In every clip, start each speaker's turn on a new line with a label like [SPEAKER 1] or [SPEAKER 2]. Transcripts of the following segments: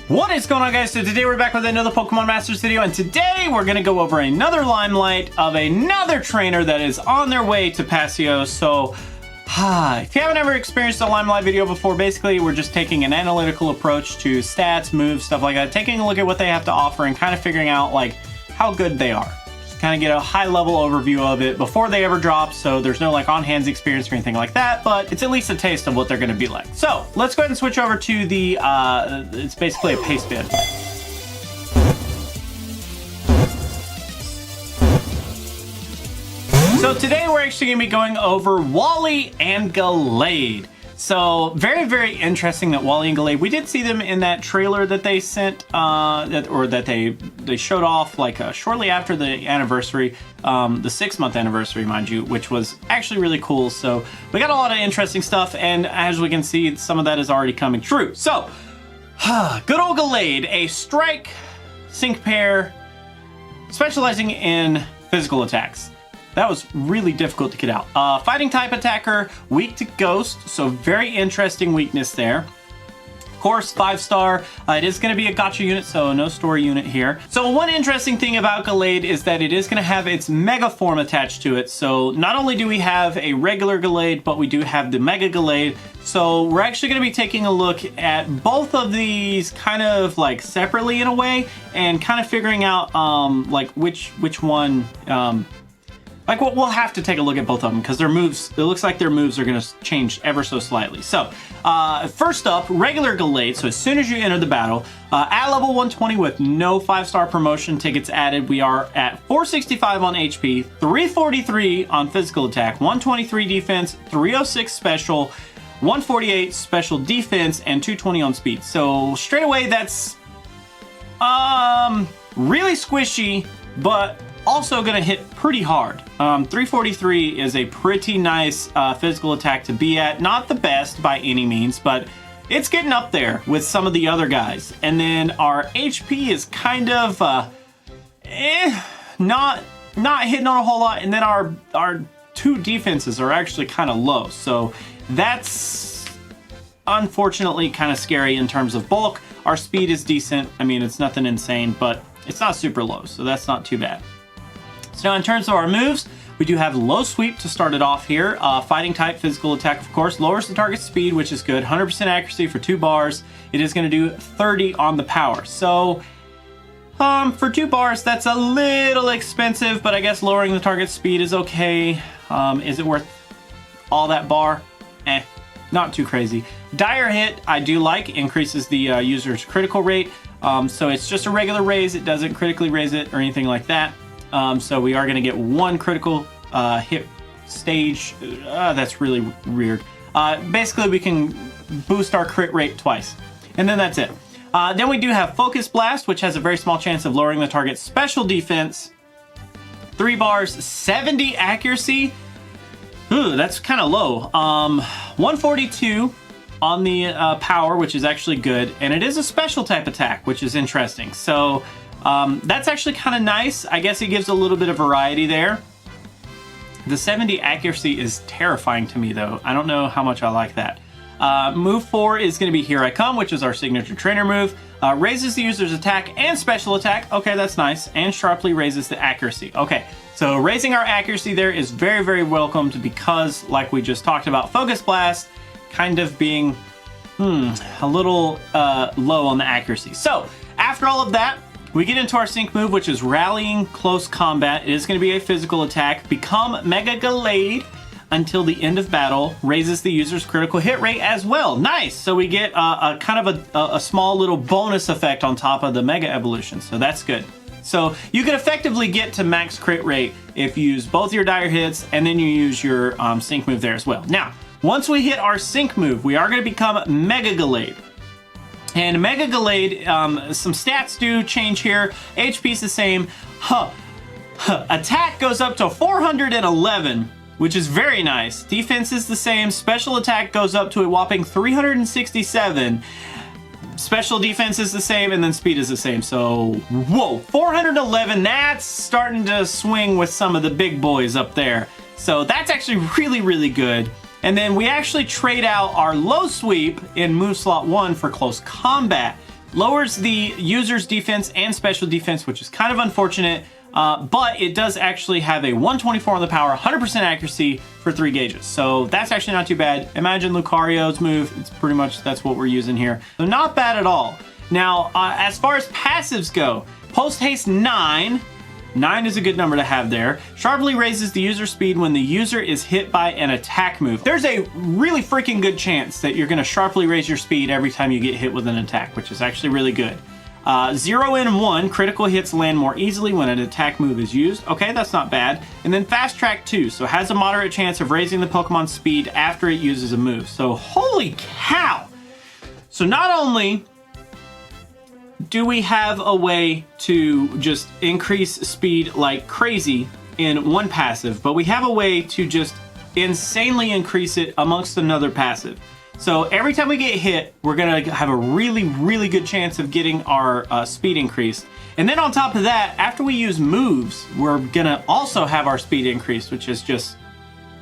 [SPEAKER 1] What is going on, guys? So today we're back with another Pokemon Masters video, and today we're going to go over another Limelight of another trainer that is on their way to Paseo. So if you haven't ever experienced a Limelight video before, basically we're just taking an analytical approach to stats, moves, stuff like that, taking a look at what they have to offer and kind of figuring out like how good they are. Just kind of get a high level overview of it before they ever drop, so there's no like on-hands experience or anything like that, but it's at least a taste of what they're going to be like. So let's go ahead and switch over to the it's basically a paste bin. So today we're actually going to be going over Wally and Gallade. So very, very interesting that Wally and Gallade, we did see them in that trailer that they sent, that they showed off like shortly after the anniversary, the 6-month anniversary, mind you, which was actually really cool. So we got a lot of interesting stuff, and as we can see, some of that is already coming true. So good old Gallade, a strike sync pair specializing in physical attacks. That was really difficult to get out. Fighting type attacker, weak to ghost, so very interesting weakness there. Of course, 5-star. It is going to be a gotcha unit, so no story unit here. So one interesting thing about Gallade is that it is going to have its Mega form attached to it. So not only do we have a regular Gallade, but we do have the Mega Gallade. So we're actually going to be taking a look at both of these kind of like separately in a way, and kind of figuring out like which one. Like we'll have to take a look at both of them because their moves, it looks like their moves are going to change ever so slightly. So first up, regular Gallade. So as soon as you enter the battle, at level 120 with no 5-star promotion tickets added, we are at 465 on HP, 343 on physical attack, 123 defense, 306 special, 148 special defense, and 220 on speed. So straight away, that's really squishy, but also going to hit pretty hard. 343 is a pretty nice physical attack to be at. Not the best by any means, but it's getting up there with some of the other guys. And then our HP is kind of not hitting on a whole lot. And then our 2 defenses are actually kind of low. So that's unfortunately kind of scary in terms of bulk. Our speed is decent. I mean, it's nothing insane, but it's not super low, so that's not too bad. So now in terms of our moves, we do have low sweep to start it off here. Fighting type physical attack, of course, lowers the target speed, which is good. 100% accuracy for 2 bars. It is going to do 30 on the power. So for 2 bars, that's a little expensive, but I guess lowering the target speed is okay. Is it worth all that bar? Not too crazy. Dire hit, I do like, increases the user's critical rate. So it's just a regular raise. It doesn't critically raise it or anything like that. So we are going to get 1 critical hit stage. That's really weird. Basically, we can boost our crit rate twice, and then that's it. Then we do have Focus Blast, which has a very small chance of lowering the target's special defense. 3 bars, 70 accuracy. Ooh, that's kind of low. 142 on the power, which is actually good, and it is a special type attack, which is interesting. So that's actually kind of nice. I guess it gives a little bit of variety there. The 70 accuracy is terrifying to me, though. I don't know how much I like that. Move 4 is going to be Here I Come, which is our signature trainer move. Raises the user's attack and special attack. Okay, that's nice. And sharply raises the accuracy. Okay, so raising our accuracy there is very, very welcomed because, like we just talked about, Focus Blast kind of being a little low on the accuracy. So after all of that, we get into our sync move, which is Rallying Close Combat. It is going to be a physical attack. Become Mega Gallade until the end of battle. Raises the user's critical hit rate as well. Nice! So we get a kind of a small little bonus effect on top of the Mega Evolution. So that's good. So you can effectively get to max crit rate if you use both your dire hits and then you use your sync move there as well. Now, once we hit our sync move, we are going to become Mega Gallade. And Mega Gallade, some stats do change here. HP is the same. Attack goes up to 411, which is very nice. Defense is the same. Special attack goes up to a whopping 367. Special defense is the same, and then speed is the same. So, whoa, 411, that's starting to swing with some of the big boys up there. So that's actually really, really good. And then we actually trade out our low sweep in move slot 1 for close combat. lowers the user's defense and special defense, which is kind of unfortunate, but it does actually have a 124 on the power, 100% accuracy for 3 gauges. So that's actually not too bad. Imagine Lucario's move. It's pretty much, that's what we're using here. So not bad at all. Now, as far as passives go, Post Haste 9. 9 is a good number to have there. Sharply raises the user speed when the user is hit by an attack move. There's a really freaking good chance that you're going to sharply raise your speed every time you get hit with an attack, which is actually really good. 0 and 1, critical hits land more easily when an attack move is used. Okay, that's not bad. And then Fast Track 2, so has a moderate chance of raising the Pokemon's speed after it uses a move. So holy cow! So not only do we have a way to just increase speed like crazy in one passive, but we have a way to just insanely increase it amongst another passive. So every time we get hit, we're gonna have a really, really good chance of getting our speed increased. And then on top of that, after we use moves, we're gonna also have our speed increased, which is just,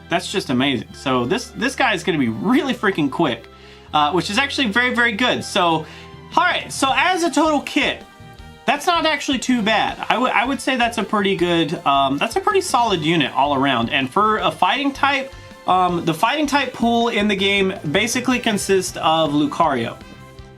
[SPEAKER 1] that's just amazing. So this guy is gonna be really freaking quick, which is actually very, very good. So, all right, so as a total kit, that's not actually too bad. I would say that's a pretty good, that's a pretty solid unit all around. And for a fighting type, the fighting type pool in the game basically consists of Lucario.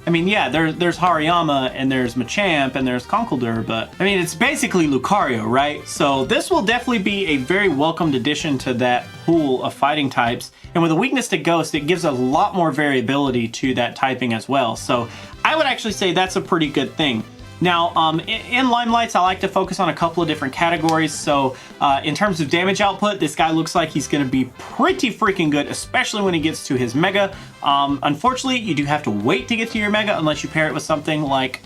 [SPEAKER 1] I mean, yeah, there's Hariyama and there's Machamp and there's Conkeldurr, but I mean, it's basically Lucario, right? So this will definitely be a very welcomed addition to that pool of fighting types. And with a weakness to Ghost, it gives a lot more variability to that typing as well. So I would actually say that's a pretty good thing. Now, in Limelights, I like to focus on a couple of different categories. So in terms of damage output, this guy looks like he's going to be pretty freaking good, especially when he gets to his Mega. Unfortunately, you do have to wait to get to your Mega unless you pair it with something like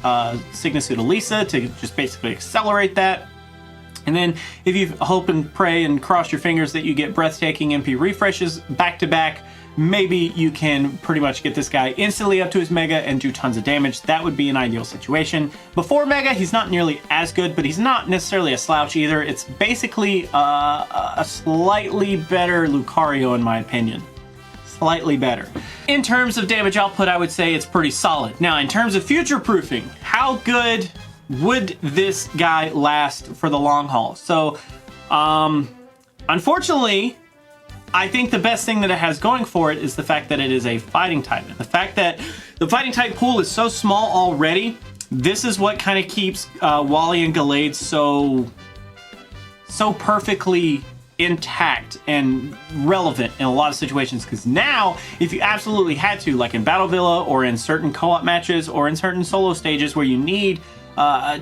[SPEAKER 1] Cygnus Udalisa to just basically accelerate that. And then if you hope and pray and cross your fingers that you get breathtaking MP refreshes back to back, maybe you can pretty much get this guy instantly up to his Mega and do tons of damage. That would be an ideal situation. Before Mega, he's not nearly as good, but he's not necessarily a slouch either. It's basically a slightly better Lucario in my opinion. Slightly better. In terms of damage output, I would say it's pretty solid. Now, in terms of future-proofing, how good would this guy last for the long haul? So, unfortunately, I think the best thing that it has going for it is the fact that it is a fighting type. And the fact that the fighting type pool is so small already, this is what kind of keeps Wally and Gallade so perfectly intact and relevant in a lot of situations. Because now, if you absolutely had to, like in Battle Villa or in certain co-op matches or in certain solo stages where you need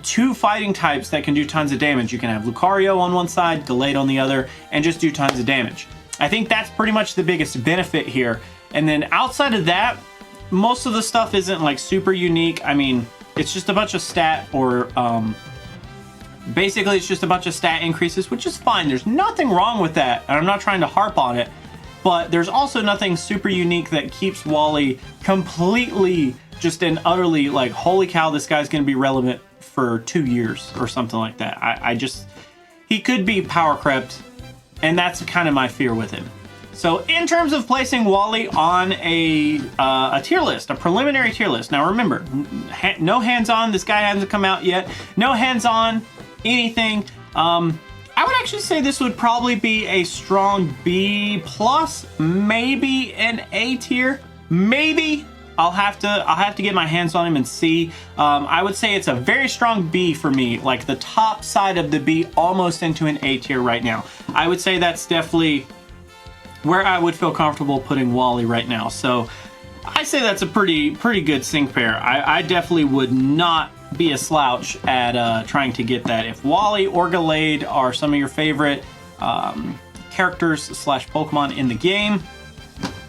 [SPEAKER 1] 2 fighting types that can do tons of damage, you can have Lucario on one side, Gallade on the other, and just do tons of damage. I think that's pretty much the biggest benefit here. And then outside of that, most of the stuff isn't like super unique. I mean, it's just a bunch of stat or basically it's just a bunch of stat increases, which is fine. There's nothing wrong with that, and I'm not trying to harp on it, but there's also nothing super unique that keeps Wally completely just and utterly like, holy cow, this guy's gonna be relevant for 2 years or something like that. He could be power crept, and that's kind of my fear with him. So in terms of placing Wally on a tier list, a preliminary tier list. Now remember, no hands-on, this guy hasn't come out yet. No hands-on, anything. I would actually say this would probably be a strong B+, maybe an A tier, maybe. I'll have to get my hands on him and see. I would say it's a very strong B for me, like the top side of the B, almost into an A tier right now. I would say that's definitely where I would feel comfortable putting Wally right now. So I say that's a pretty good sync pair. I definitely would not be a slouch at trying to get that. If Wally or Gallade are some of your favorite characters / Pokemon in the game,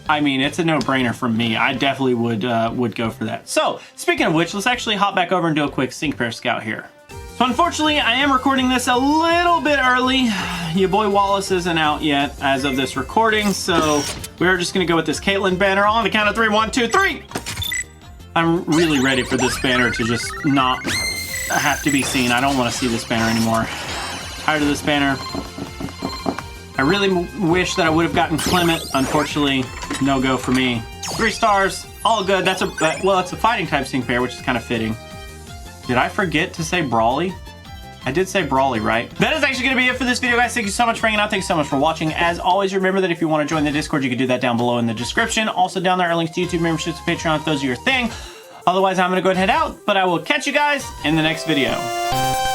[SPEAKER 1] I mean, it's a no-brainer from me. I definitely would go for that. So, speaking of which, let's actually hop back over and do a quick Sync Pair Scout here. So, unfortunately, I am recording this a little bit early. Your boy Wallace isn't out yet as of this recording, so we're just going to go with this Caitlyn banner on the count of 3. 1, 2, 3! I'm really ready for this banner to just not have to be seen. I don't want to see this banner anymore. Tired of this banner. I really wish that I would have gotten Clement. Unfortunately, no go for me. 3 stars. All good. That's well, it's a fighting type sync pair, which is kind of fitting. Did I forget to say Brawly? I did say Brawly, right? That is actually going to be it for this video, guys. Thank you so much for hanging out. Thanks so much for watching. As always, remember that if you want to join the Discord, you can do that down below in the description. Also, down there are links to YouTube memberships and Patreon if those are your thing. Otherwise, I'm going to go ahead and head out, but I will catch you guys in the next video.